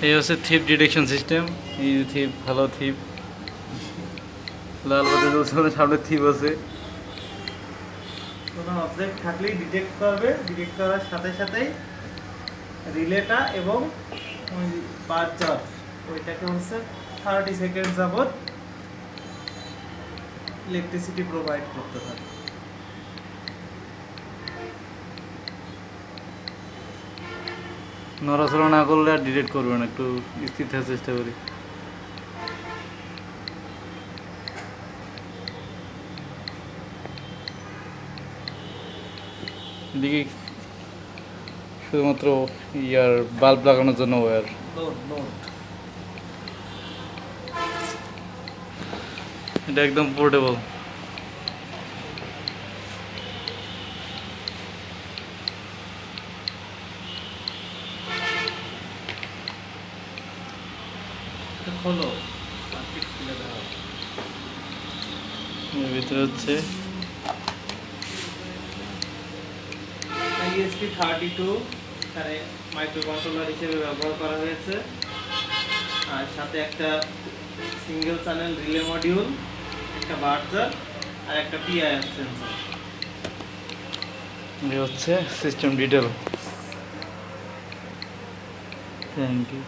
এই হচ্ছে থিপ detection system. এই যে থিপ, ভালো থিপ, লাল বাতি জ্বলছে মানে সামনে থিপ আছে। কোনো অবজেক্ট থাকলেই ডিটেক্ট করবে, ডিটেক্ট করার সাথে সাথেই রিলেটা এবং ওই বাজার ওইটাকে হচ্ছে 30 সেকেন্ড যাবত ইলেকট্রিসিটি প্রোভাইড করতে থাকে। নড়াচড়া না করলে আর ডিটেক্ট করবে না, একটু স্থির থাকার চেষ্টা করি। এদিকে শুধুমাত্র ইয়ার বাল্ব লাগানোর জন্য ওয়্যার। এটা একদম পোর্টেবল। খোলো, এর ভিতরে হচ্ছে ESP32 এখানে মাইক্রো কন্ট্রোলার হিসেবে ব্যবহার করা হয়েছে, আর সাথে একটা সিঙ্গেল চ্যানেল রিলে মডিউল, একটা বার্জার আর একটা PIR সেন্সর। এই হচ্ছে সিস্টেম ডিটেল। Thank you.